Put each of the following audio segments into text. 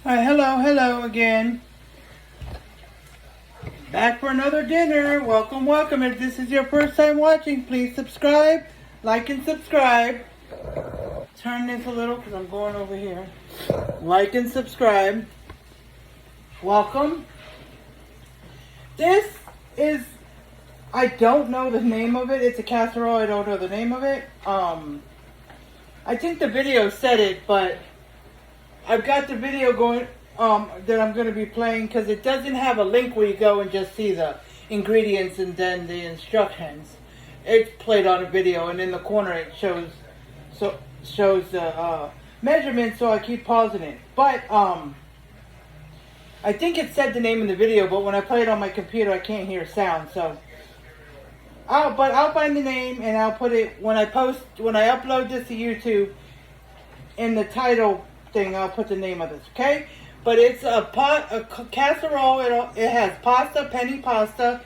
Hello again. Back for another dinner. Welcome. If this is your first time watching, please subscribe, like and subscribe. Turn this a little because I'm going over here. Like and subscribe. Welcome. This is, I don't know the name of it. It's a casserole. I don't know the name of it. I think the video said it, but I've got the video going that I'm going to be playing because it doesn't have a link where you go and just see the ingredients and then the instructions. It's played on a video, and in the corner it shows the measurements, so I keep pausing it. But I think it said the name in the video, but when I play it on my computer I can't hear sound. So I'll find the name and I'll put it when I upload this to YouTube. In the title thing I'll put the name of this, okay? But it's a casserole. It has pasta, penny pasta,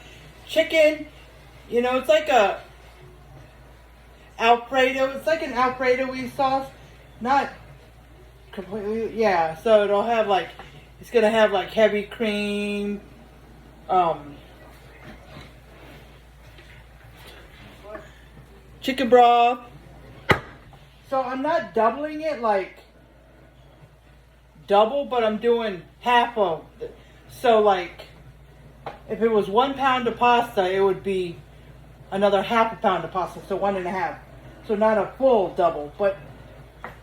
chicken. You know, it's like a Alfredo. It's like an Alfredo-y sauce, not completely. Yeah, so it'll have like, it's gonna have like heavy cream, chicken broth. So I'm not doubling it like double, but I'm doing half of it. So like, if it was 1 pound of pasta, it would be another half a pound of pasta, so 1.5. So not a full double, but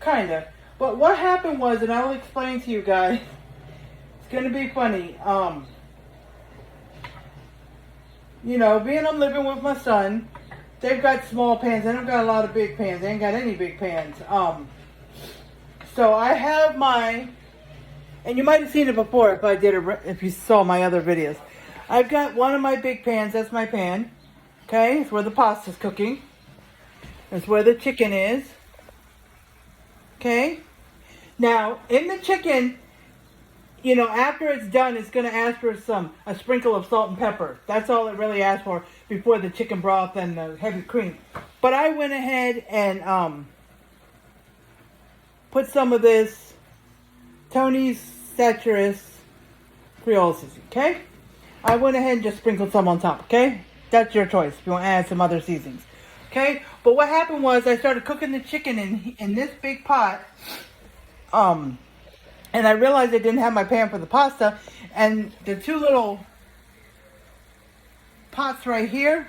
kinda. But what happened was, and I'll explain to you guys, it's gonna be funny. You know, being I'm living with my son, they've got small pans. They don't got a lot of big pans. They ain't got any big pans. So I have my, and you might have seen it before if you saw my other videos. I've got one of my big pans. That's my pan. Okay, it's where the pasta's cooking. It's where the chicken is. Okay. Now, in the chicken, you know, after it's done, it's going to ask for a sprinkle of salt and pepper. That's all it really asks for before the chicken broth and the heavy cream. But I went ahead and put some of this Tony's Citrus Creole seasoning, okay? I went ahead and just sprinkled some on top, okay? That's your choice if you want to add some other seasonings, okay? But what happened was I started cooking the chicken in this big pot, and I realized I didn't have my pan for the pasta, and the two little pots right here,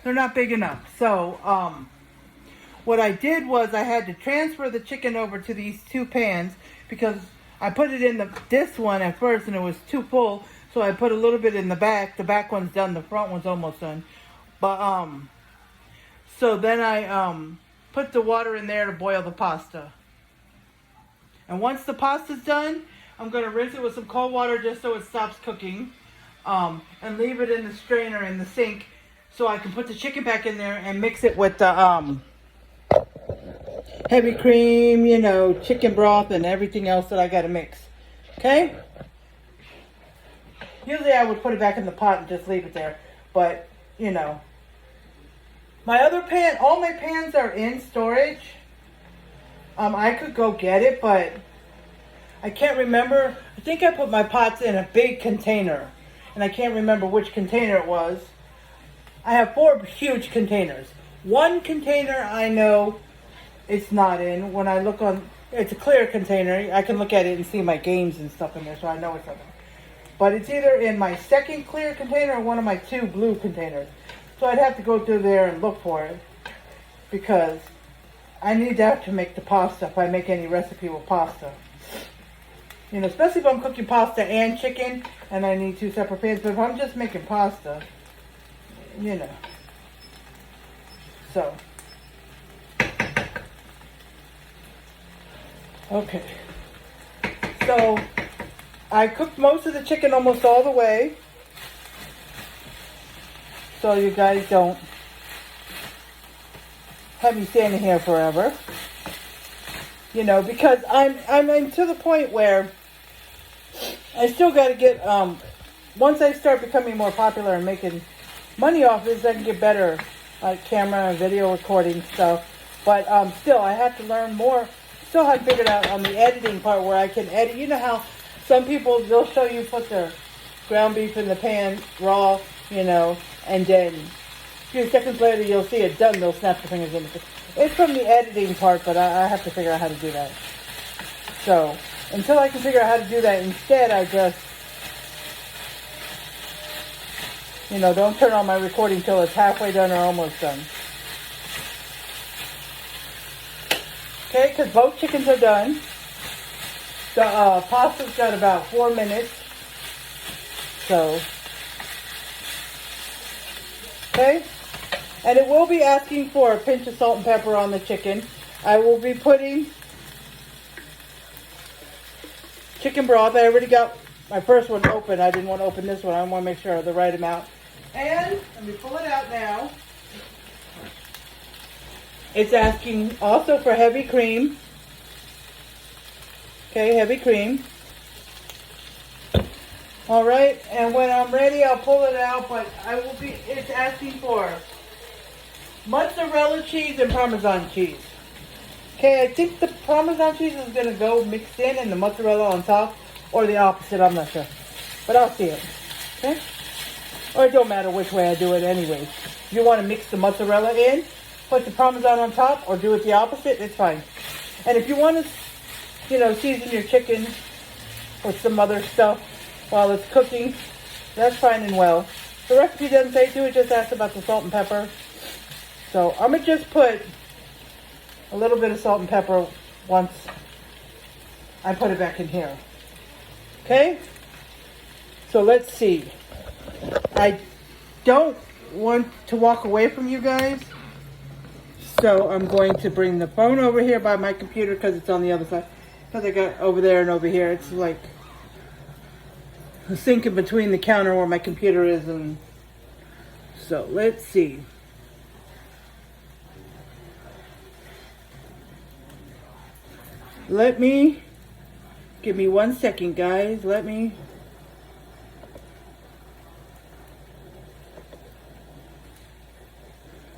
they're not big enough. So what I did was I had to transfer the chicken over to these two pans because I put it in this one at first and it was too full, so I put a little bit in the back. The back one's done, the front one's almost done. But so then I put the water in there to boil the pasta. And once the pasta's done, I'm going to rinse it with some cold water just so it stops cooking. And leave it in the strainer in the sink so I can put the chicken back in there and mix it with the heavy cream, you know, chicken broth and everything else that I got to mix. Okay? Usually I would put it back in the pot and just leave it there. But, you know. My other pan, all my pans are in storage. I could go get it, but I can't remember. I think I put my pots in a big container. And I can't remember which container it was. I have 4 huge containers. One container I know it's not in. When I look on, it's a clear container. I can look at it and see my games and stuff in there, so I know it's not there. But it's either in my second clear container or one of my 2 blue containers. So I'd have to go through there and look for it because I need that to make the pasta if I make any recipe with pasta. You know, especially if I'm cooking pasta and chicken and I need 2 separate pans. But if I'm just making pasta, you know. So. Okay. So, I cooked most of the chicken almost all the way. So you guys don't have me standing here forever. You know, because I'm to the point where I still got to get, once I start becoming more popular and making money off this, I can get better camera and video recording stuff. But still, I have to learn more still haven't figured out on the editing part where I can edit. You know how some people, they'll show you put their ground beef in the pan raw, you know, and then a few seconds later you'll see it done. They'll snap their fingers in it. It's from the editing part, but I have to figure out how to do that. So until I can figure out how to do that, instead I just, you know, don't turn on my recording till it's halfway done or almost done. Okay, because both chickens are done. The pasta's got about 4 minutes. So, okay. And it will be asking for a pinch of salt and pepper on the chicken. I will be putting chicken broth. I already got my first one open. I didn't want to open this one. I want to make sure I have the right amount. And let me pull it out now. It's asking also for heavy cream. Okay, heavy cream. All right, and when I'm ready, I'll pull it out, but it's asking for mozzarella cheese and Parmesan cheese. Okay, I think the Parmesan cheese is going to go mixed in and the mozzarella on top, or the opposite, I'm not sure. But I'll see it, okay? Or it don't matter which way I do it anyways. If you want to mix the mozzarella in, put the Parmesan on top, or do it the opposite, it's fine. And if you want to, you know, season your chicken with some other stuff while it's cooking, that's fine and well. The recipe doesn't say to, it just asks about the salt and pepper. So I'm going to just put a little bit of salt and pepper once I put it back in here. Okay? So let's see. I don't want to walk away from you guys. So I'm going to bring the phone over here by my computer because it's on the other side. Because I got over there and over here. It's like a sink in between the counter where my computer is. And so let's see. Give me 1 second, guys.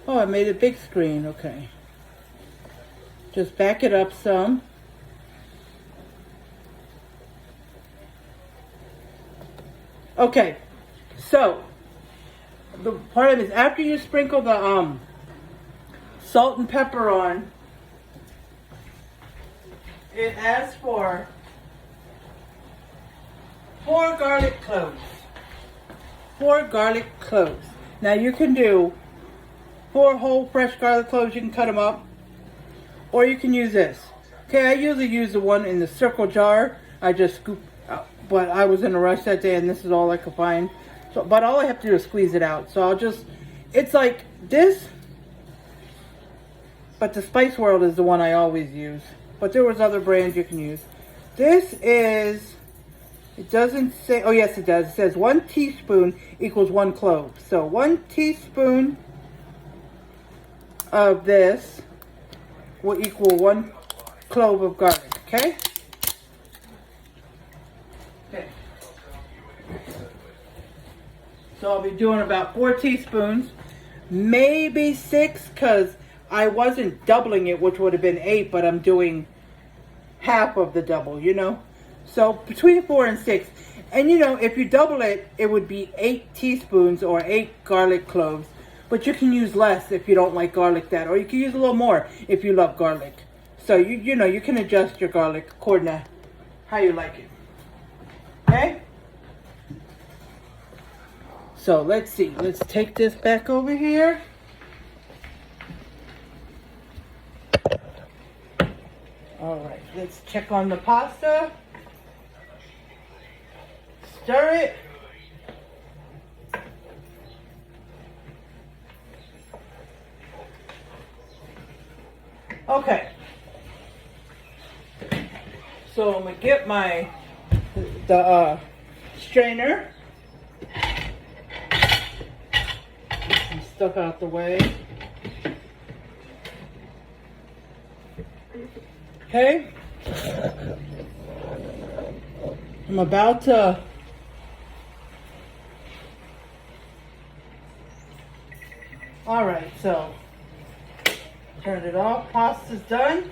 Oh, I made a big screen. Okay. Just back it up some. Okay. So, the part of it is after you sprinkle the salt and pepper on, it asks for 4 garlic cloves. 4 garlic cloves. Now you can do 4 whole fresh garlic cloves. You can cut them up. Or you can use this. Okay, I usually use the one in the circle jar. I just scoop out. But I was in a rush that day and this is all I could find. So, but all I have to do is squeeze it out. So I'll just, it's like this. But the Spice World is the one I always use. But there was other brands you can use. This is, it doesn't say, oh yes it does. It says 1 teaspoon equals 1 clove. So 1 teaspoon of this will equal 1 clove of garlic, okay? Okay. So I'll be doing about 4 teaspoons, maybe 6, because I wasn't doubling it, which would have been 8, but I'm doing half of the double, you know? So between 4 and 6. And you know, if you double it, it would be 8 teaspoons or 8 garlic cloves. But you can use less if you don't like garlic that. Or you can use a little more if you love garlic. So you know, you can adjust your garlic according to how you like it. Okay? So let's see. Let's take this back over here. Alright, let's check on the pasta. Stir it. Okay. So I'm going to get the strainer. Get some stuff out the way. Okay. I'm about to alright, so turn it off. Pasta's done.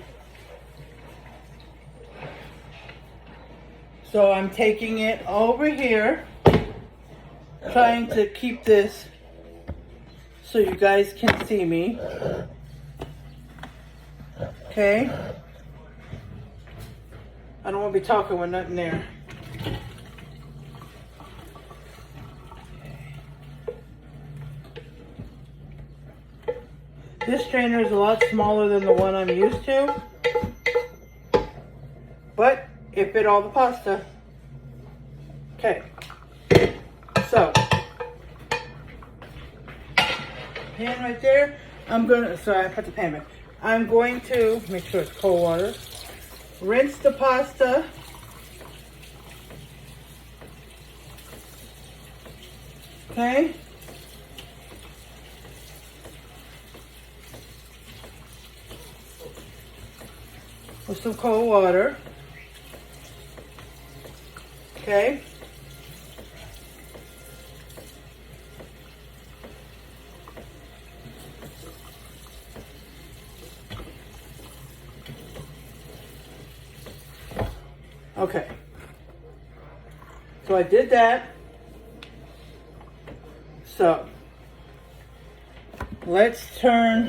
So I'm taking it over here, trying to keep this so you guys can see me. Okay? I don't want to be talking with nothing there. This strainer is a lot smaller than the one I'm used to, but it fit all the pasta. Okay, so pan right there. Sorry, I put the pan back. I'm going to make sure it's cold water. Rinse the pasta. Okay. With some cold water. Okay. Okay. So I did that. So let's turn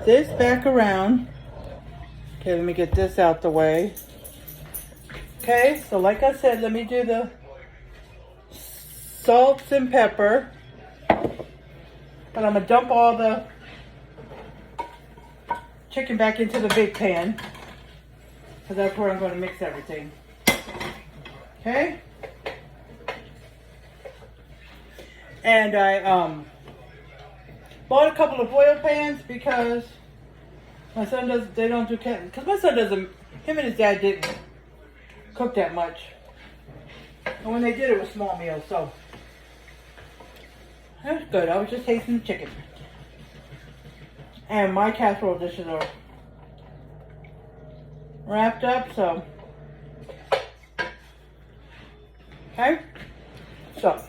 this back around. Okay, let me get this out the way. Okay, so like I said, let me do the salts and pepper. But I'm going to dump all the chicken back into the big pan, because that's where I'm going to mix everything. Okay? And I bought a couple of oil pans because my son because my son doesn't, him and his dad didn't cook that much. And when they did, it was small meals, so that's good. I was just tasting the chicken. And my casserole dishes are wrapped up, so. Okay? So.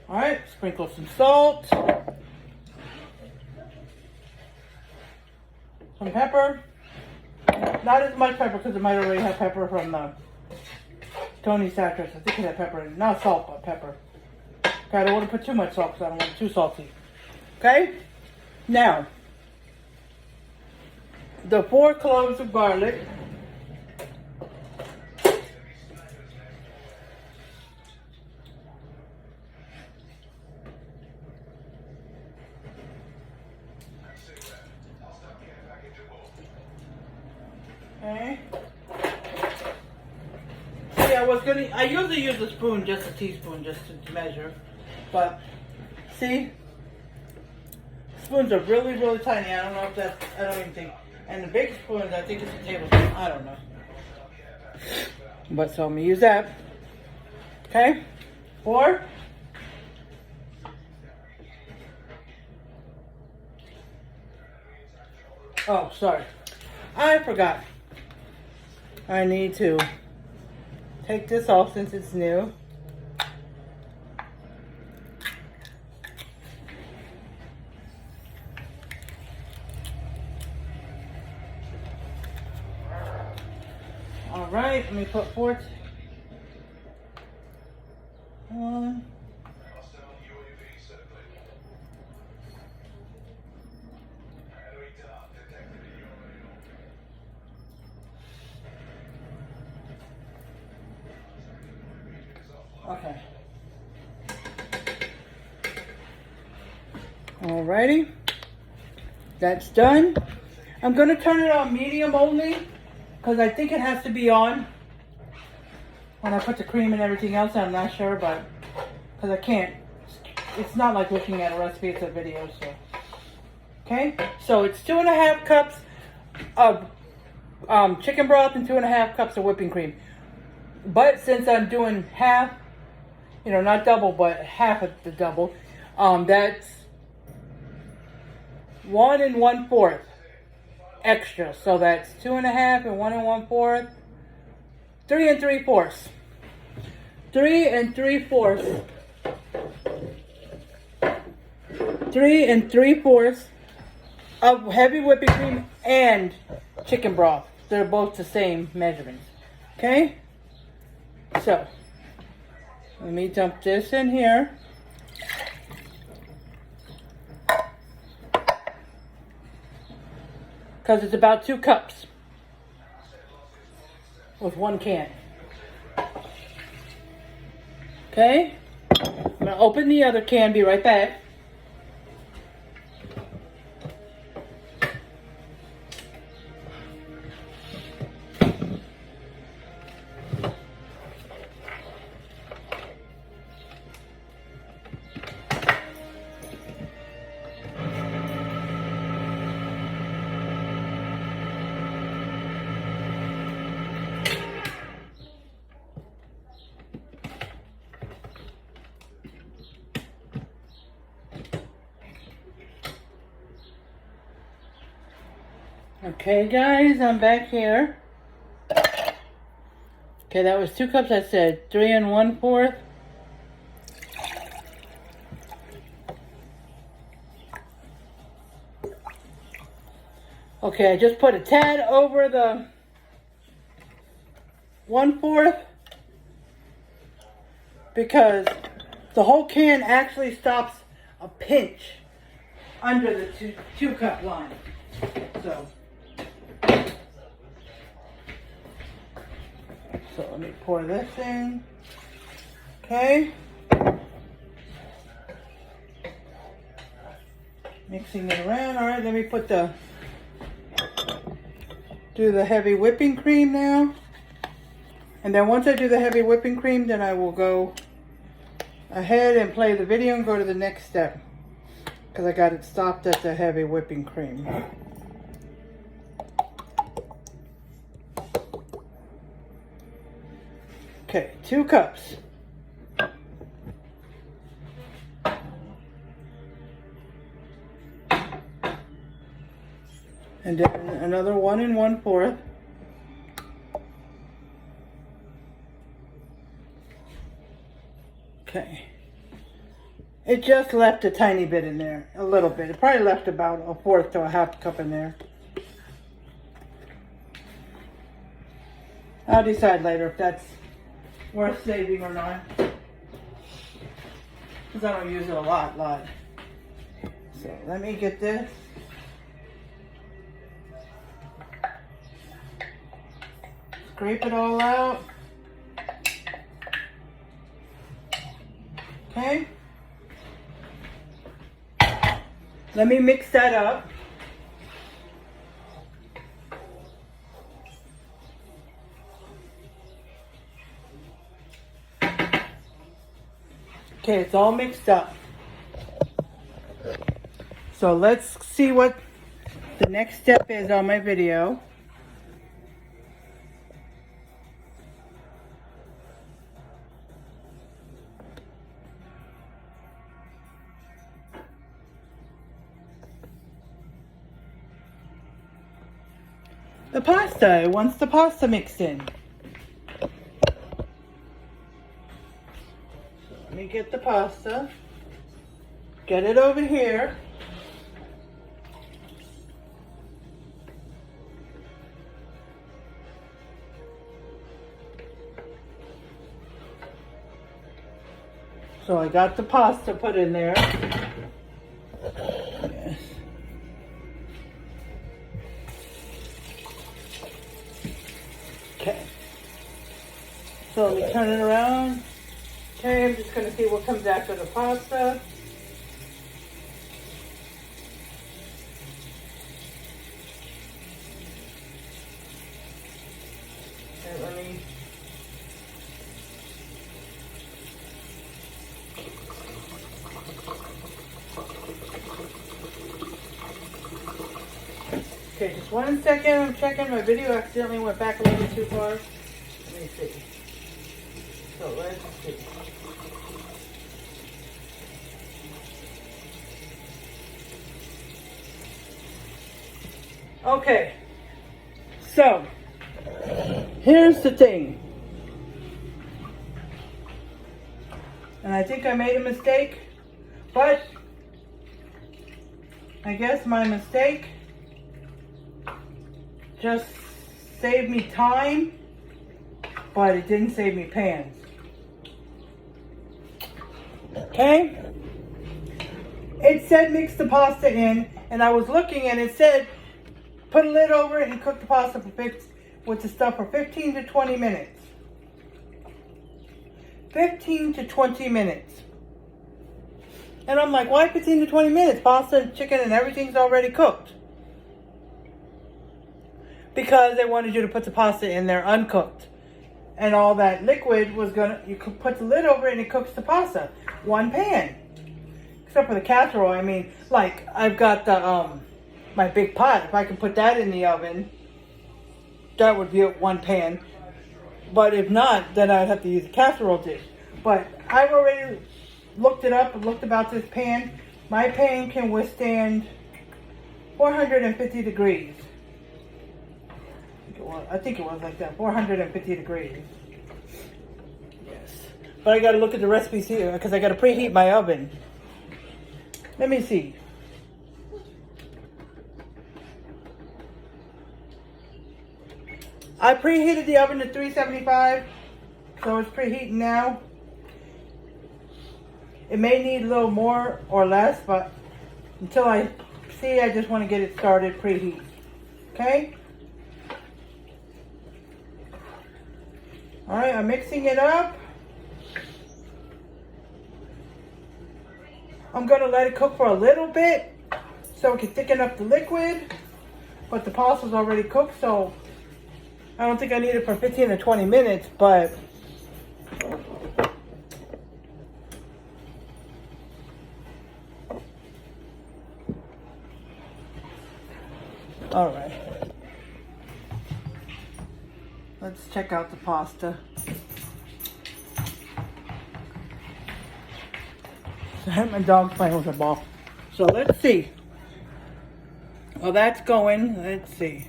Alright, sprinkle some salt. Some pepper. Not as much pepper because it might already have pepper from the Tony's Actress. I think it had pepper in it. Not salt, but pepper. Okay, I don't want to put too much salt because I don't want it too salty. Okay? Now, the 4 cloves of garlic. Okay. See, I usually use a spoon, just a teaspoon, just to measure. But, see? Spoons are really, really tiny. I don't know if that's, I don't even think. And the big spoons, I think it's a tablespoon. I don't know. But so I'm going to use that. Okay? 4. Oh, sorry. I forgot. I need to take this off since it's new. All right, let me put 4 on. Okay. Alrighty. That's done. I'm going to turn it on medium only because I think it has to be on when I put the cream and everything else. I'm not sure, but because I can't. It's not like looking at a recipe. It's a video. So, okay. So it's 2.5 cups of chicken broth and 2.5 cups of whipping cream. But since I'm doing half, you know, not double, but half of the double, that's 1 1/4 extra. So that's 2.5 and 1 1/4, 3 3/4. 3 3/4. 3 3/4 of heavy whipping cream and chicken broth. They're both the same measurements. Okay? So, let me dump this in here. Because it's about 2 cups with 1 can. Okay? I'm going to open the other can, be right back. Okay, guys, I'm back here. Okay, that was 2 cups, I said 3 1/4. Okay, I just put a tad over the 1/4 because the whole can actually stops a pinch under the 2 cup line. So let me pour this in. Okay. Mixing it around. All right, let me do the heavy whipping cream now. And then once I do the heavy whipping cream, then I will go ahead and play the video and go to the next step. Because I got it stopped at the heavy whipping cream. Okay, 2 cups. And then another 1 1/4. Okay. It just left a tiny bit in there, a little bit. It probably left about 1/4 to a 1/2 cup in there. I'll decide later if that's worth saving or not. Because I don't use it a lot. So let me get this. Scrape it all out. Okay. Let me mix that up. Okay, it's all mixed up. So let's see what the next step is on my video. The pasta, once the pasta mixed in. Let me get the pasta. Get it over here. So I got the pasta put in there. Yes. Okay. So let me turn it around. Okay, I'm just going to see what comes after the pasta. Okay, let me... Okay, just 1 second. I'm checking. My video accidentally went back a little bit too far. Let me see. So let's see. Okay. So, here's the thing. And I think I made a mistake, but I guess my mistake just saved me time, but it didn't save me pans. Okay? It said mix the pasta in, and I was looking and it said put a lid over it and cook the pasta with the stuff for 15 to 20 minutes. 15 to 20 minutes. And I'm like, why 15 to 20 minutes? Pasta and chicken and everything's already cooked. Because they wanted you to put the pasta in there uncooked. And all that liquid was you could put the lid over it and it cooks the pasta. One pan. Except for the casserole. I mean, like, I've got the, my big pot. If I could put that in the oven, that would be one pan. But if not, then I'd have to use a casserole dish. But I've already looked it up and looked about this pan. My pan can withstand 450 degrees. I think it was like that, 450 degrees. Yes. But I got to look at the recipes here because I got to preheat my oven. Let me see. I preheated the oven to 375, so it's preheating now. It may need a little more or less, but until I see, I just want to get it started preheat. Okay? Alright, I'm mixing it up. I'm going to let it cook for a little bit so it can thicken up the liquid. But the pasta's already cooked, so I don't think I need it for 15 to 20 minutes, but all right. Let's check out the pasta. My dog's playing with a ball. So let's see. Well, that's going. Let's see.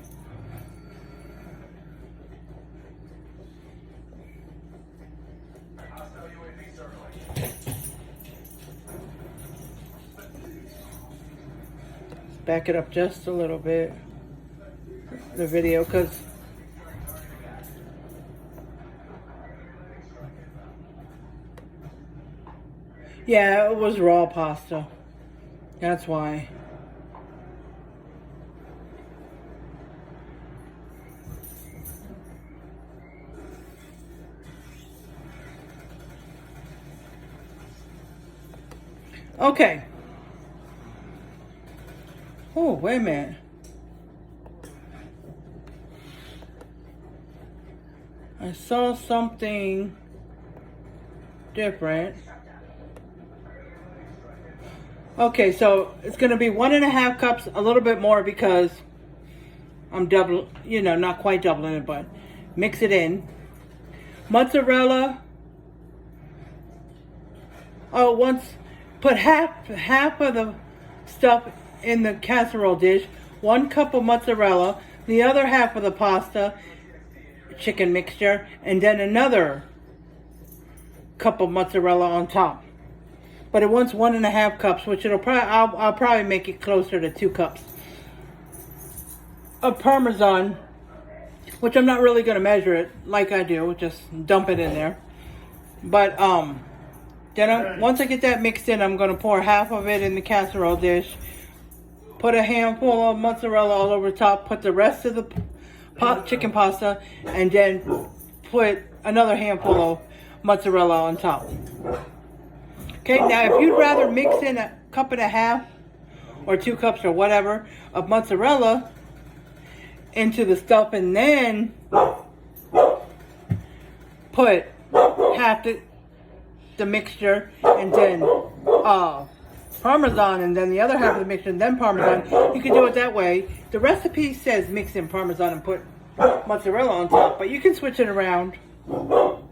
Back it up just a little bit, the video, because yeah, it was raw pasta. That's why. Okay. Oh, wait a minute. I saw something different. Okay, so it's going to be 1.5 cups, a little bit more because I'm not quite doubling it, but mix it in. Mozzarella. Oh, put half of the stuff in the casserole dish, 1 cup of mozzarella, the other half of the pasta, chicken mixture, and then another cup of mozzarella on top. But it wants 1.5 cups, which I'll probably make it closer to 2 cups of Parmesan, which I'm not really going to measure it like I do, just dump it in there. But then once I get that mixed in, I'm going to pour half of it in the casserole dish. Put a handful of mozzarella all over the top. Put the rest of the chicken pasta. And then put another handful of mozzarella on top. Okay, now if you'd rather mix in 1.5 cups or 2 cups or whatever of mozzarella into the stuff and then put half the mixture and then Parmesan and then the other half of the mixture and then Parmesan. You can do it that way. The recipe says mix in Parmesan and put mozzarella on top, but you can switch it around,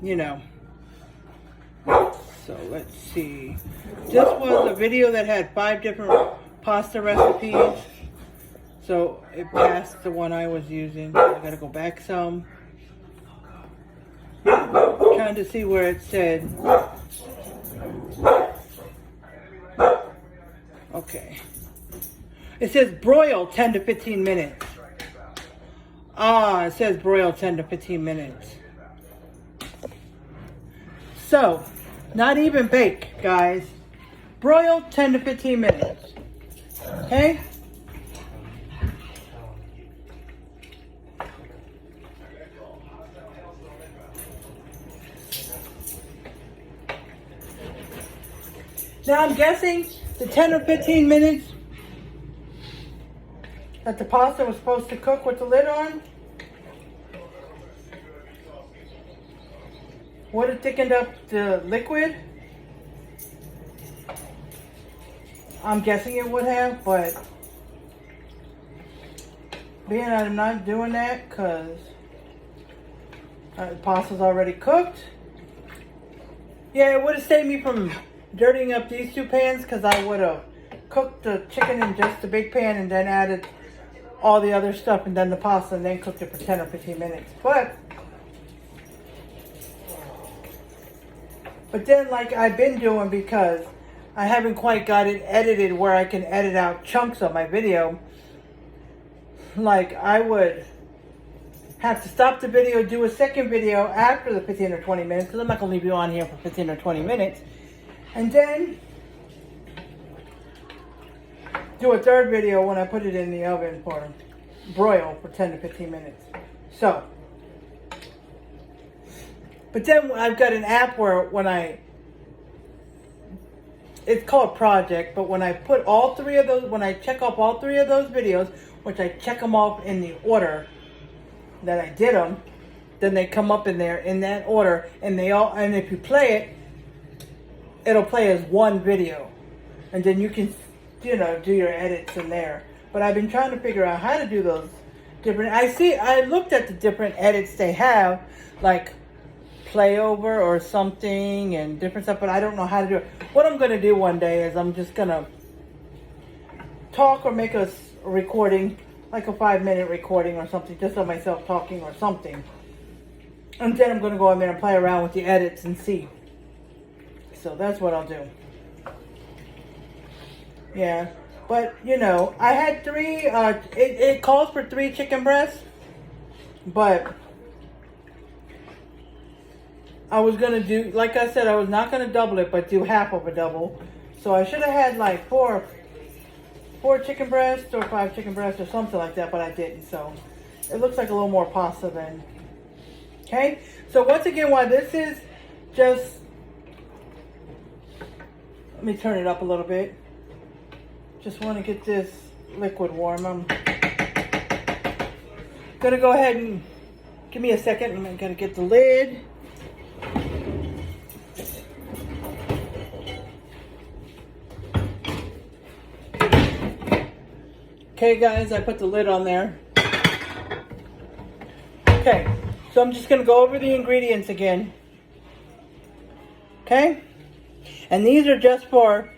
you know. So let's see. This was a video that had 5 different pasta recipes. So it passed the one I was using. I gotta go back some. Trying to see where it said. Okay. It says broil 10 to 15 minutes. Ah, it says broil 10 to 15 minutes. So, not even bake, guys. Broil 10 to 15 minutes. Okay? Now I'm guessing the 10 or 15 minutes that the pasta was supposed to cook with the lid on would have thickened up the liquid. I'm guessing it would have, but being that I'm not doing that because the pasta's already cooked. Yeah, it would have saved me from dirtying up these two pans because I would have cooked the chicken in just the big pan and then added all the other stuff and then the pasta and then cooked it for 10 or 15 minutes. But then like I've been doing, because I haven't quite got it edited where I can edit out chunks of my video, like I would have to stop the video, do a second video after the 15 or 20 minutes because I'm not going to leave you on here for 15 or 20 minutes. And then do a third video when I put it in the oven for broil for 10 to 15 minutes. So, but then I've got an app where it's called Project, but when I put all three of those, when I check off all three of those videos, which I check them off in the order that I did them, then they come up in there in that order, and and if you play it, it'll play as one video, and then you can, do your edits in there. But I've been trying to figure out how to do those different. I looked at the different edits they have, like play over or something and different stuff, but I don't know how to do it. What I'm going to do one day is I'm just going to talk or make a recording, like a 5-minute recording or something, just of myself talking or something. And then I'm going to go in there and play around with the edits and see. So that's what I'll do. Yeah. But, I had 3, it calls for 3 chicken breasts. But I was going to do, like I said, I was not going to double it, but do half of a double. So I should have had like 4 chicken breasts or 5 chicken breasts or something like that, but I didn't. So it looks like a little more pasta then. Okay. So once again, while this is just, let me turn it up a little bit. Just want to get this liquid warm. I'm going to go ahead and give me a second. I'm going to get the lid. Okay, guys, I put the lid on there. Okay, so I'm just going to go over the ingredients again. Okay? And these are just for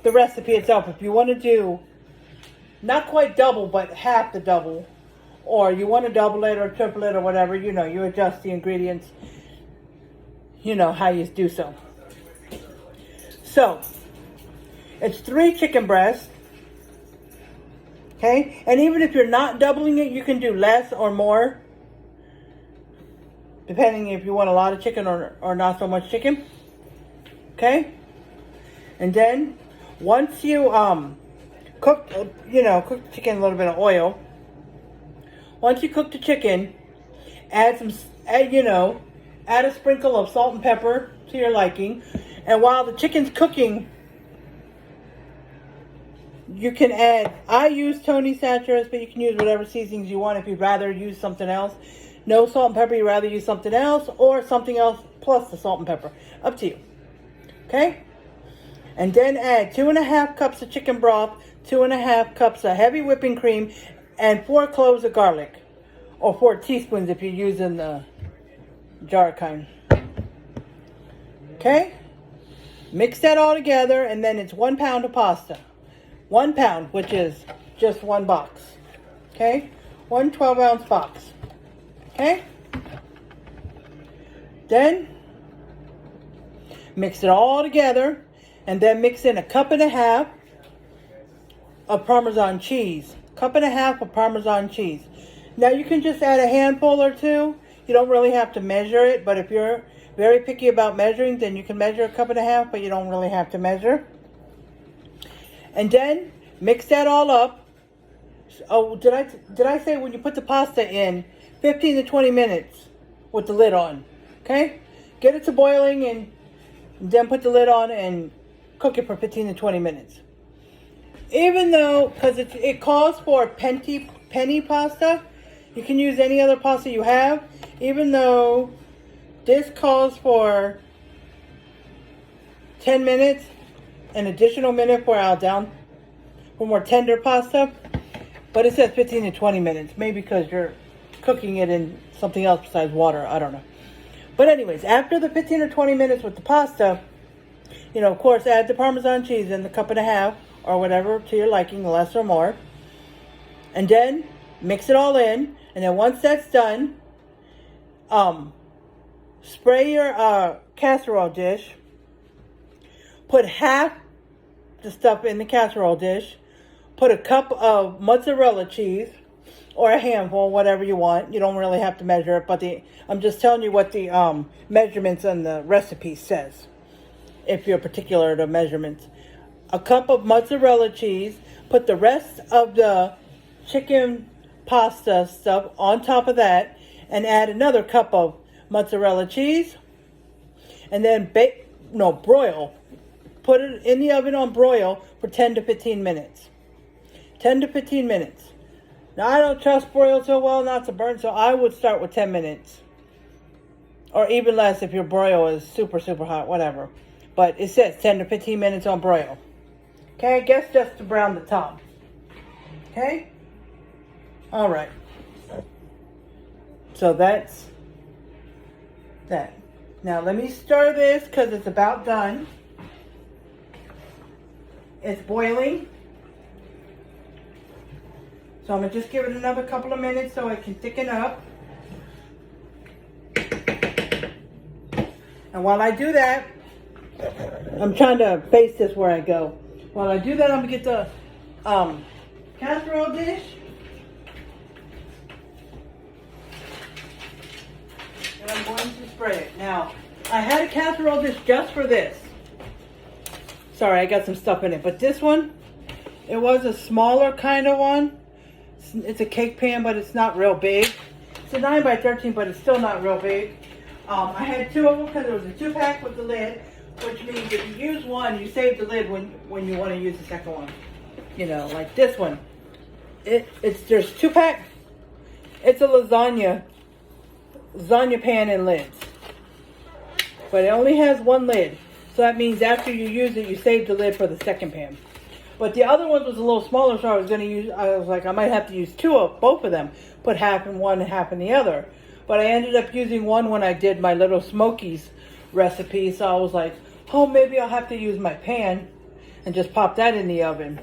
the recipe itself. If you want to do not quite double, but half the double, or you want to double it or triple it or whatever, you adjust the ingredients, how you do so. So, it's 3 chicken breasts. Okay, and even if you're not doubling it, you can do less or more, depending if you want a lot of chicken or not so much chicken. Okay, and then once you cook the chicken in a little bit of oil. Once you cook the chicken, add a sprinkle of salt and pepper to your liking, and while the chicken's cooking, you can add, I use Tony Satchers, but you can use whatever seasonings you want if you'd rather use something else. No salt and pepper, you'd rather use something else, or something else plus the salt and pepper. Up to you. Okay? And then add 2.5 cups of chicken broth, 2.5 cups of heavy whipping cream, and 4 cloves of garlic. Or 4 teaspoons if you're using the jar kind. Okay? Mix that all together, and then it's 1 pound of pasta. 1 pound, which is just 1 box. Okay? 1 12-ounce box. Okay? Then, mix it all together, and then mix in 1.5 cups of Parmesan cheese. 1.5 cups of Parmesan cheese. Now you can just add a handful or two. You don't really have to measure it, but if you're very picky about measuring, then you can measure a cup and a half, but you don't really have to measure. And then mix that all up. Oh, did I say when you put the pasta in, 15 to 20 minutes with the lid on. Okay? Get it to boiling and then put the lid on and cook it for 15 to 20 minutes. Even though, because it calls for penny pasta, you can use any other pasta you have. Even though this calls for 10 minutes, an additional minute for for more tender pasta. But it says 15 to 20 minutes. Maybe because you're cooking it in something else besides water. I don't know. But anyways, after the 15 or 20 minutes with the pasta, of course, add the Parmesan cheese in the cup and a half or whatever to your liking, less or more. And then mix it all in. And then once that's done, spray your casserole dish. Put half the stuff in the casserole dish. Put a cup of mozzarella cheese or a handful, whatever you want. You don't really have to measure it, but I'm just telling you what the measurements on the recipe says, if you're particular to measurements. A cup of mozzarella cheese. Put the rest of the chicken pasta stuff on top of that, and add another cup of mozzarella cheese, and then broil. Put it in the oven on broil for 10 to 15 minutes. 10 to 15 minutes. Now, I don't trust broil so well not to burn, so I would start with 10 minutes. Or even less if your broil is super, super hot, whatever. But it says 10 to 15 minutes on broil. Okay, I guess just to brown the top. Okay? All right. So that's that. Now, let me stir this because it's about done. It's boiling. So I'm going to just give it another couple of minutes so it can thicken up. And while I do that, I'm trying to face this where I go. While I do that, I'm going to get the casserole dish. And I'm going to spray it. Now, I had a casserole dish just for this. Sorry, I got some stuff in it. But this one, it was a smaller kind of one. It's a cake pan, but it's not real big. It's a 9 by 13, but it's still not real big. I had two of them because it was a 2-pack with the lid, which means if you use one, you save the lid when you want to use the second one. Like this one. There's 2-pack. It's a lasagna pan and lids. But it only has one lid. So that means after you use it, you save the lid for the second pan. But the other one was a little smaller, so I was like, I might have to use both of them. Put half in one and half in the other. But I ended up using one when I did my little Smokies recipe. So I was like, oh, maybe I'll have to use my pan and just pop that in the oven.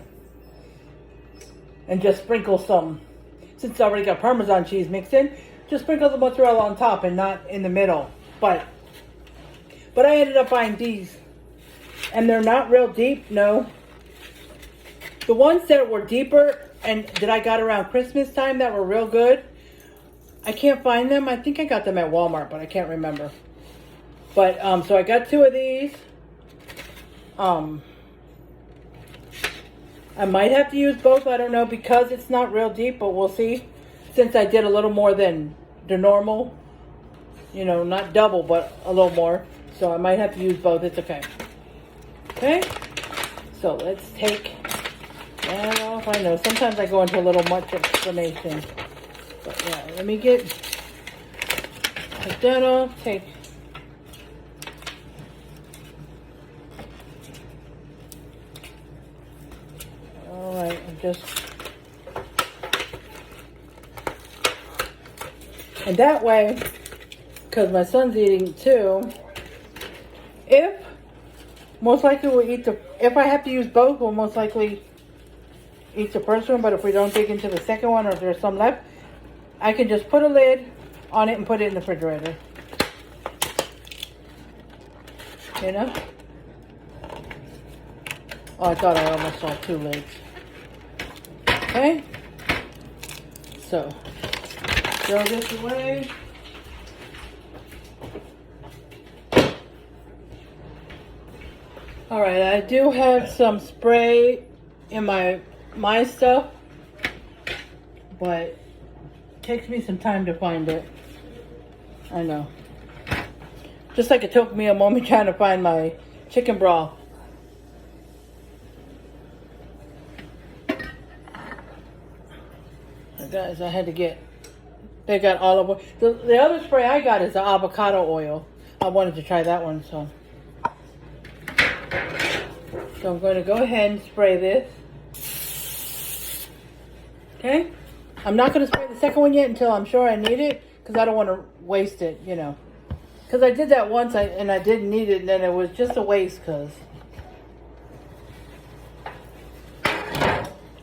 And just sprinkle some, since I already got Parmesan cheese mixed in, just sprinkle the mozzarella on top and not in the middle. But I ended up buying these. And they're not real deep, no. The ones that were deeper and that I got around Christmas time that were real good, I can't find them. I think I got them at Walmart, but I can't remember. But, so I got 2 of these. I might have to use both, I don't know, because it's not real deep, but we'll see. Since I did a little more than the normal, not double, but a little more. So I might have to use both, it's okay. Okay, so let's take that off. I know, sometimes I go into a little much explanation. But yeah, let me take that off, Alright, and that way, because my son's eating too, most likely we'll eat if I have to use both, we'll most likely eat the first one, but if we don't dig into the second one or if there's some left, I can just put a lid on it and put it in the refrigerator. Oh, I thought I almost saw 2 lids. Okay. So, throw this away. All right, I do have some spray in my stuff, but it takes me some time to find it. I know. Just like it took me a moment trying to find my chicken broth. Guys, I had to get, they got olive oil. The other spray I got is the avocado oil. I wanted to try that one, so I'm going to go ahead and spray this. Okay? I'm not going to spray the second one yet until I'm sure I need it, because I don't want to waste it, you know. Because I did that once and I didn't need it, and then it was just a waste, because.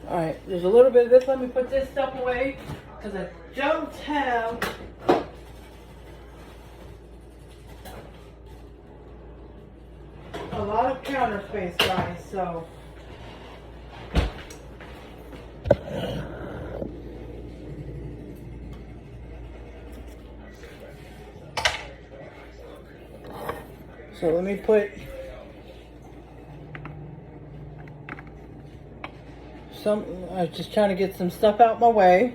Alright, there's a little bit of this. Let me put this stuff away, because I don't have a lot of counter space, guys, so. So let me put some, I was just trying to get some stuff out my way.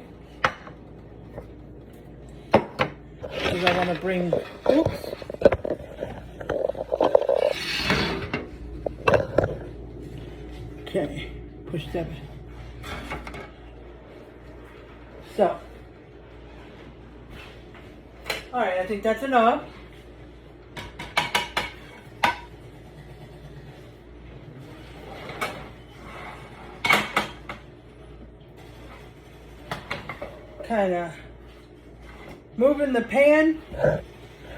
Because I want to bring, oops. Okay, push that. So, all right, I think that's enough. Kind of moving the pan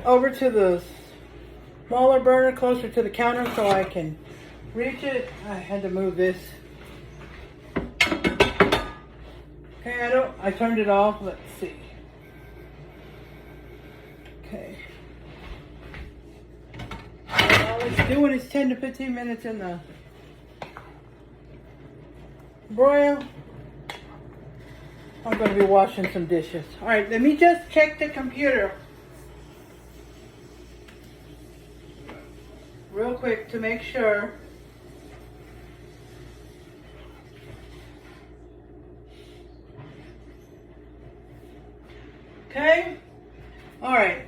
over to the smaller burner closer to the counter so I can reach it. I had to move this. Okay, I turned it off. Let's see. Okay. All it's doing is 10 to 15 minutes in the broil. I'm going to be washing some dishes. All right, let me just check the computer real quick to make sure. Okay? All right.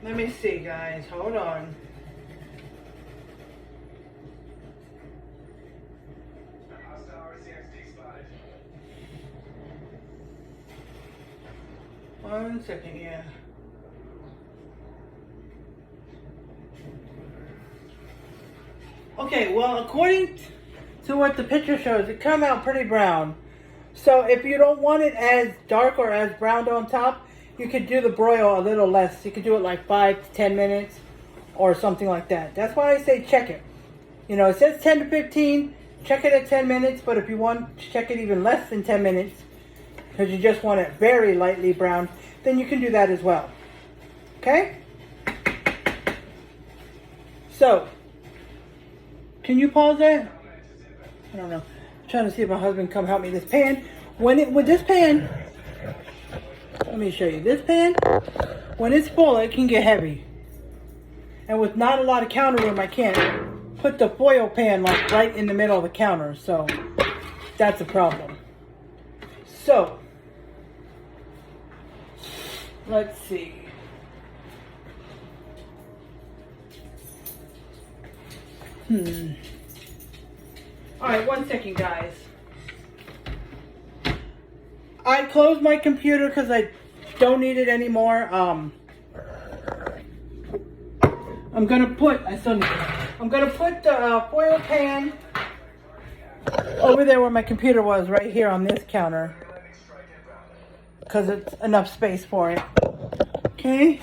Let me see, guys. Hold on. One second, yeah. Okay, well, according to what the picture shows, it come out pretty brown. So if you don't want it as dark or as brown on top, you could do the broil a little less. You could do it like 5 to 10 minutes or something like that. That's why I say check it. You know, it says 10 to 15. Check it at 10 minutes, but if you want to check it even less than 10 minutes, because you just want it very lightly brown, then you can do that as well. Okay? So, can you pause that? I don't know. I'm trying to see if my husband come help me. This pan, with this pan, let me show you. This pan, when it's full, it can get heavy. And with not a lot of counter room, I can't put the foil pan like right in the middle of the counter. So, that's a problem. So, let's see. Alright, 1 second, guys. I closed my computer because I don't need it anymore. I'm gonna put the foil pan over there where my computer was, right here on this counter, because it's enough space for it. Okay.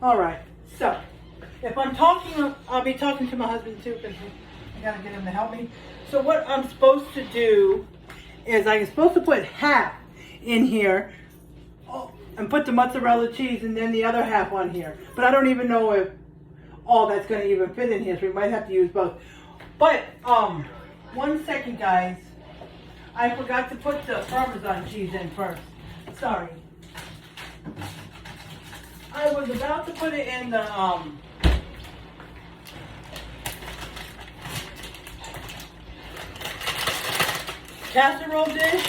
All right. So, if I'm talking, I'll be talking to my husband too, because I gotta get him to help me. So what I'm supposed to do is I'm supposed to put half in here and put the mozzarella cheese and then the other half on here. But I don't even know if all that's going to even fit in here, so we might have to use both. But 1 second, guys. I forgot to put the Parmesan cheese in first. Sorry. I was about to put it in the casserole dish,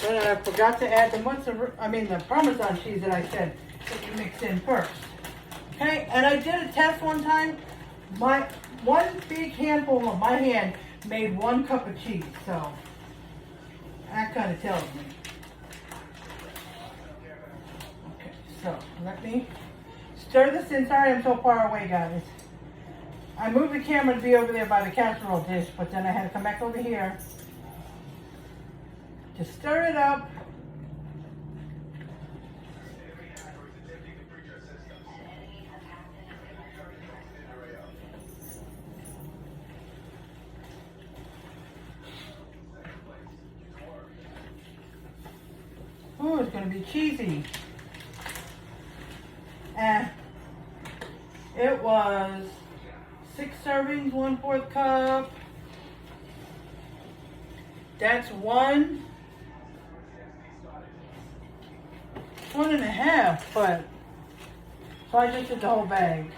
but I forgot to add the the Parmesan cheese that I said that you mix in first. Okay, and I did a test one time. My one big handful of my hand made 1 cup of cheese, so that kind of tells me. Okay, so let me stir this in. Sorry I'm so far away, guys. I moved the camera to be over there by the casserole dish, but then I had to come back over here to stir it up. Oh, it's going to be cheesy. And it was 6 servings, 1/4 cup. That's 1.5, but so I just did the whole bag.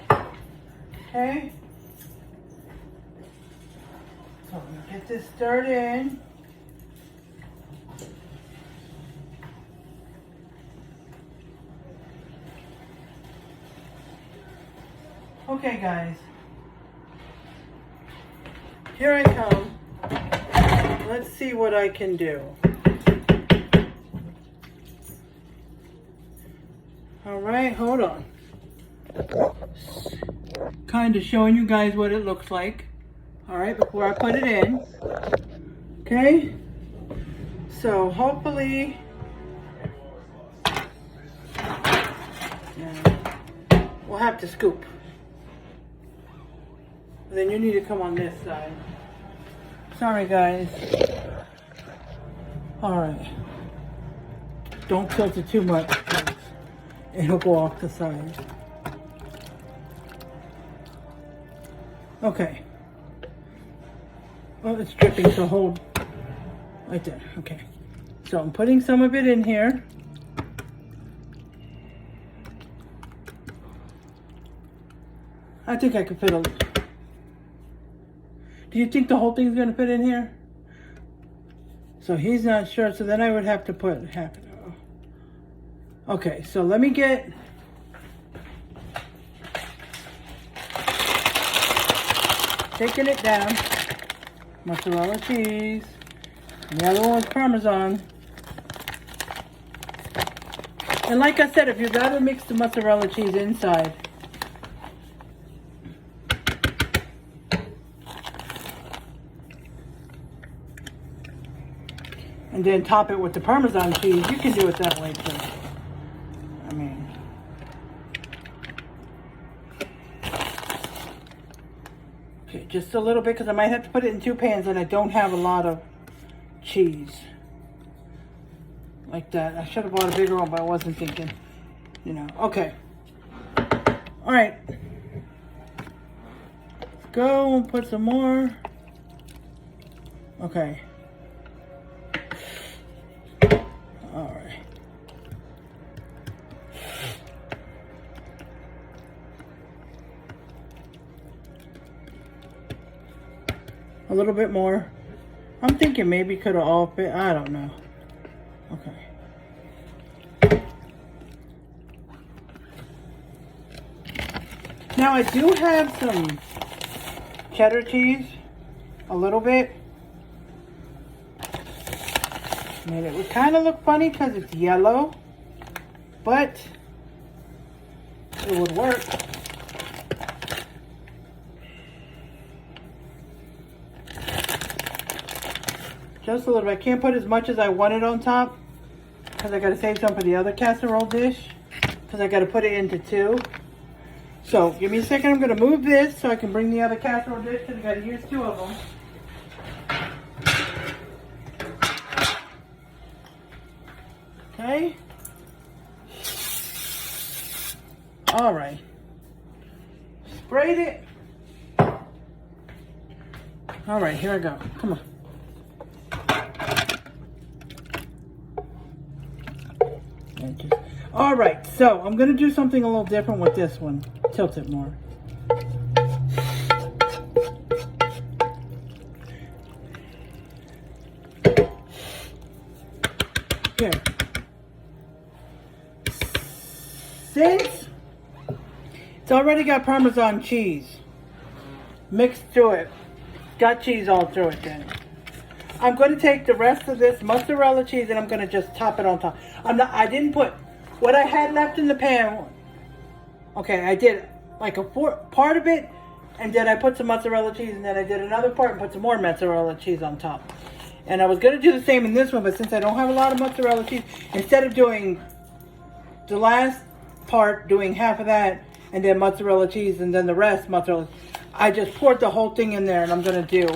Okay. So I'm gonna get this stirred in. Okay, guys. Here I come. Let's see what I can do. All right, hold on. Kind of showing you guys what it looks like. All right, before I put it in. Okay. So hopefully, we'll have to scoop. Then you need to come on this side. Sorry, guys. All right. Don't tilt it too much, because it'll go off the side. Okay. Well, it's dripping, so hold right there. Okay. So I'm putting some of it in here. I think I could fit a little. Do you think the whole thing's going to fit in here? So he's not sure, so then I would have to put half an hour. Okay, so let me get... Taking it down. Mozzarella cheese. And the other one's Parmesan. And like I said, if you'd rather mix the mozzarella cheese inside, and then top it with the Parmesan cheese, you can do it that way too. I mean, okay, just a little bit, because I might have to put it in 2 pans and I don't have a lot of cheese. Like that. I should have bought a bigger one, but I wasn't thinking, you know. Okay. All right. Let's go and put some more. Okay. All right. A little bit more. I'm thinking maybe could have all fit. I don't know. Okay. Now I do have some cheddar cheese. A little bit. And it would kind of look funny because it's yellow, but it would work. Just a little bit. I can't put as much as I wanted on top because I got to save some for the other casserole dish because I got to put it into 2. So give me a second. I'm going to move this so I can bring the other casserole dish because I got to use 2 of them. Okay. All right. Sprayed it. All right, here I go. Come on. All right, so I'm going to do something a little different with this one. Tilt it more. Here. Since it's already got Parmesan cheese mixed through it, got cheese all through it then, I'm going to take the rest of this mozzarella cheese and I'm going to just top it on top. I didn't put what I had left in the pan. Okay, I did like a part of it, and then I put some mozzarella cheese, and then I did another part and put some more mozzarella cheese on top. And I was going to do the same in this one, but since I don't have a lot of mozzarella cheese, instead of doing the last part, doing half of that, and then mozzarella cheese, and then the rest mozzarella, I just poured the whole thing in there, and I'm going to do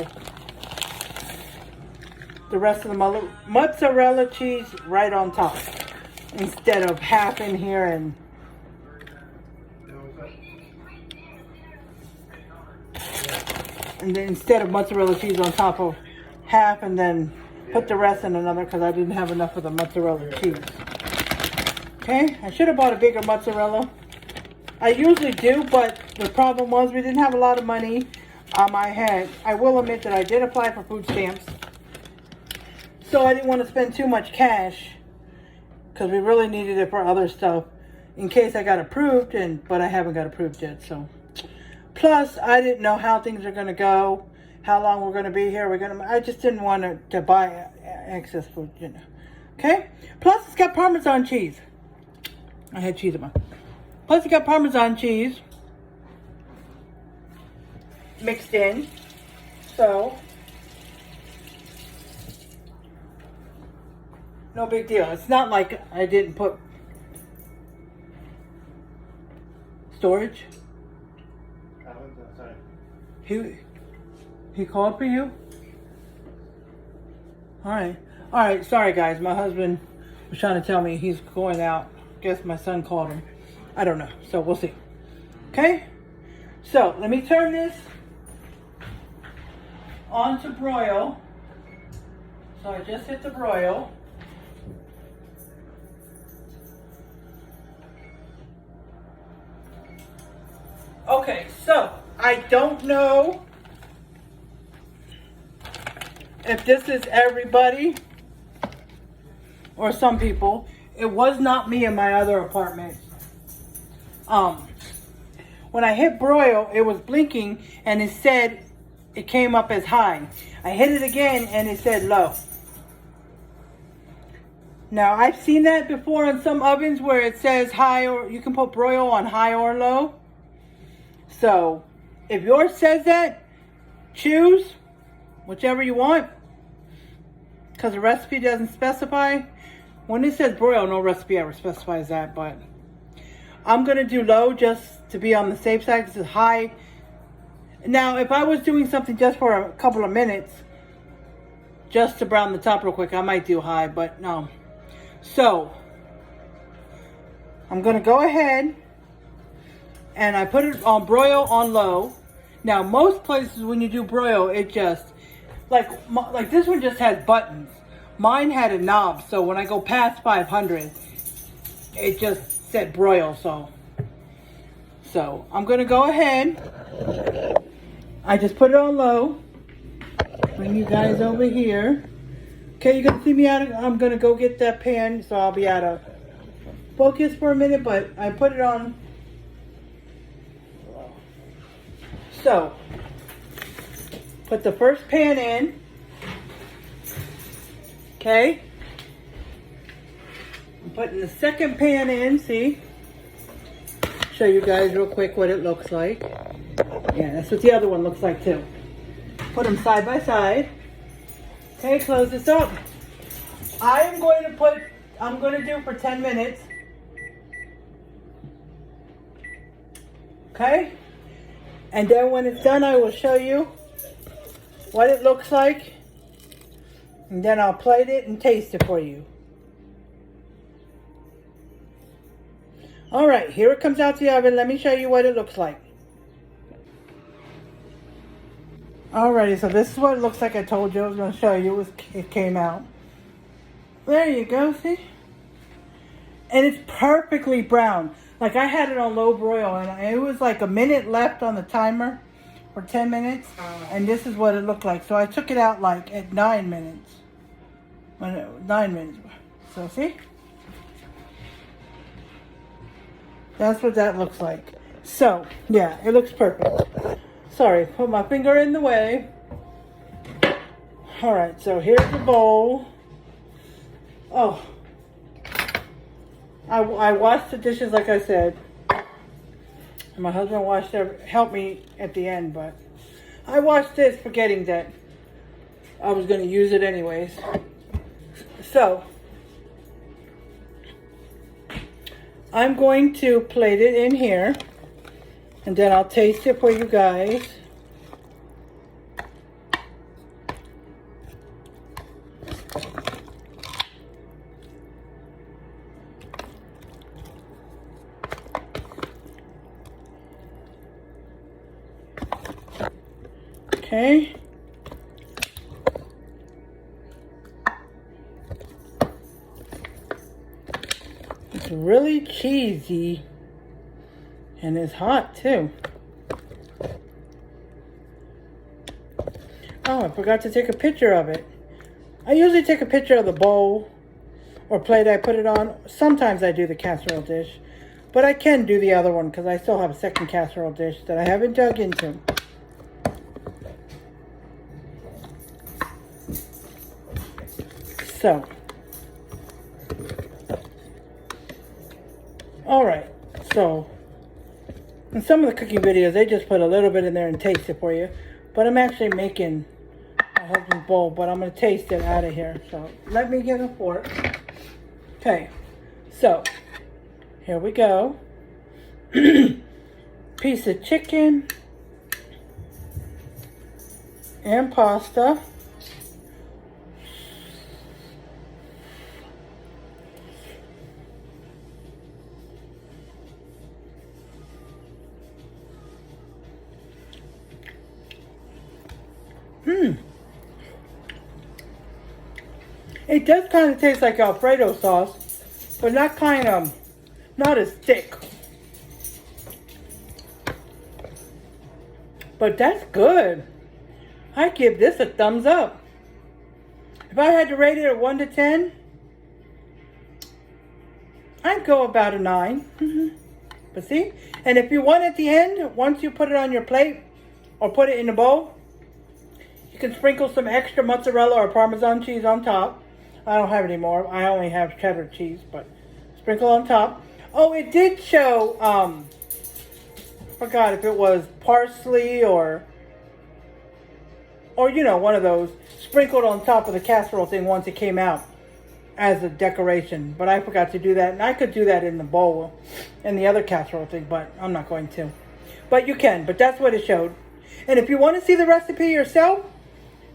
the rest of the mozzarella cheese right on top, instead of half in here and... And then instead of mozzarella cheese on top of half, and then put the rest in another, because I didn't have enough of the mozzarella cheese. Okay, I should have bought a bigger mozzarella. I usually do, but the problem was we didn't have a lot of money. I will admit that I did apply for food stamps, so I didn't want to spend too much cash, because we really needed it for other stuff in case I got approved, but I haven't got approved yet. So plus I didn't know how things are going to go, how long we're going to be here. I just didn't want to buy excess food, you know. Okay, plus it's got Parmesan cheese. I had cheese in my... Plus it's got Parmesan cheese mixed in, so no big deal. It's not like I didn't put storage. He called for you? All right. Sorry, guys. My husband was trying to tell me he's going out. Guess my son called him. I don't know. So we'll see. Okay? So let me turn this on to broil. So I just hit the broil. Okay, so I don't know if this is everybody or some people. It was not me in my other apartment. When I hit broil, it was blinking and it said it came up as high. I hit it again and it said low. Now I've seen that before in some ovens where it says high, or you can put broil on high or low. So if yours says that, choose whichever you want, because the recipe doesn't specify. When it says broil, no recipe ever specifies that, but I'm going to do low just to be on the safe side. This is high. Now, if I was doing something just for a couple of minutes, just to brown the top real quick, I might do high, but no. So, I'm going to go ahead and I put it on broil on low. Now, most places when you do broil, it just, like this one just has buttons. Mine had a knob, so when I go past 500, it just said broil, so I'm gonna go ahead. I just put it on low. Bring you guys over here. Okay, you're gonna see me I'm gonna go get that pan, so I'll be out of focus for a minute, but I put it on. So, put the first pan in. Okay. I'm putting the second pan in, see? Show you guys real quick what it looks like. Yeah, that's what the other one looks like too. Put them side by side. Okay, close this up. I'm going to do for 10 minutes. Okay? And then when it's done, I will show you what it looks like. And then I'll plate it and taste it for you. All right, here it comes out the oven. Let me show you what it looks like. Alrighty, so this is what it looks like. I told you I was going to show you. It came out. There you go, see? And it's perfectly brown. Like, I had it on low broil, and it was like a minute left on the timer, or 10 minutes, and this is what it looked like. So I took it out like at 9 minutes. 9 minutes. So, see? That's what that looks like. So, yeah, it looks perfect. Sorry, put my finger in the way. Alright, so here's the bowl. Oh. I washed the dishes like I said. And my husband helped me at the end, but I washed this forgetting that I was going to use it anyways. So, I'm going to plate it in here, and then I'll taste it for you guys. Okay. It's really cheesy, and it's hot too. Oh, I forgot to take a picture of it. I usually take a picture of the bowl or plate I put it on. Sometimes I do the casserole dish, but I can do the other one because I still have a second casserole dish that I haven't dug into. So, alright, so, in some of the cooking videos, they just put a little bit in there and taste it for you. But I'm actually making my husband's bowl, but I'm going to taste it out of here. So, let me get a fork. Okay, so, here we go. Piece of chicken and pasta. It does kind of taste like Alfredo sauce, but not as thick. But that's good. I give this a thumbs up. If I had to rate it a 1 to 10, I'd go about a 9. But see? And if you want at the end, once you put it on your plate or put it in a bowl, you can sprinkle some extra mozzarella or Parmesan cheese on top. I don't have any more. I only have cheddar cheese, but sprinkle on top. Oh, it did show, forgot if it was parsley or you know, one of those sprinkled on top of the casserole thing once it came out as a decoration. But I forgot to do that, and I could do that in the bowl and the other casserole thing, but I'm not going to. But you can, but that's what it showed. And if you want to see the recipe yourself,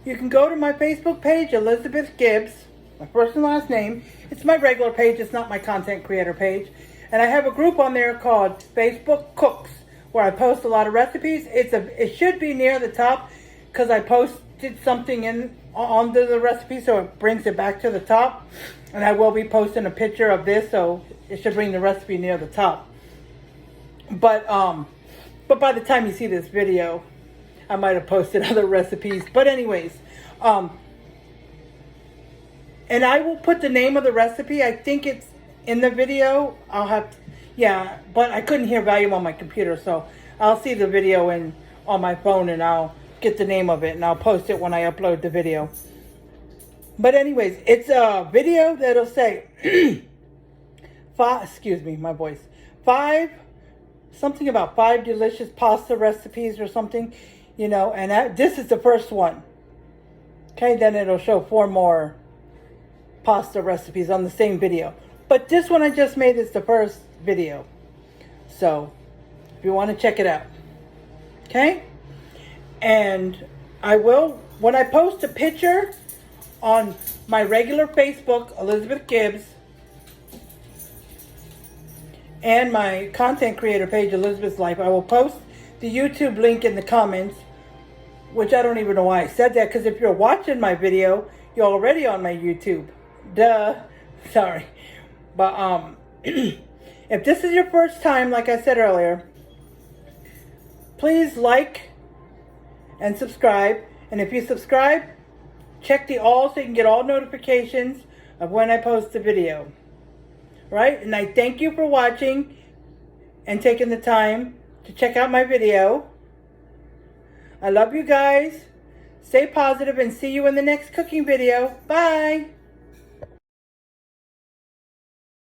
you can go to my Facebook page, Elizabeth Gibbs, my first and last name. It's my regular page, it's not my content creator page. And I have a group on there called Facebook Cooks, where I post a lot of recipes. It should be near the top because I posted something onto the recipe, so it brings it back to the top. And I will be posting a picture of this, so it should bring the recipe near the top. But by the time you see this video, I might have posted other recipes. But anyways, and I will put the name of the recipe. I think it's in the video. Yeah, but I couldn't hear volume on my computer, so I'll see the video on my phone, and I'll get the name of it, and I'll post it when I upload the video. But anyways, it's a video that'll say, excuse me, my voice, something about 5 delicious pasta recipes or something, you know, and this is the first one. Okay, then it'll show 4 more pasta recipes on the same video. But this one I just made is the first video. So, if you want to check it out. Okay? And I will, when I post a picture on my regular Facebook, Elizabeth Gibbs, and my content creator page, Elizabeth's Life, I will post the YouTube link in the comments which I don't even know why I said that, because if you're watching my video, you're already on my YouTube. Duh. Sorry. But, if this is your first time, like I said earlier, please like and subscribe. And if you subscribe, check the all so you can get all notifications of when I post a video. Right? And I thank you for watching and taking the time to check out my video. I love you guys. Stay positive and see you in the next cooking video. Bye.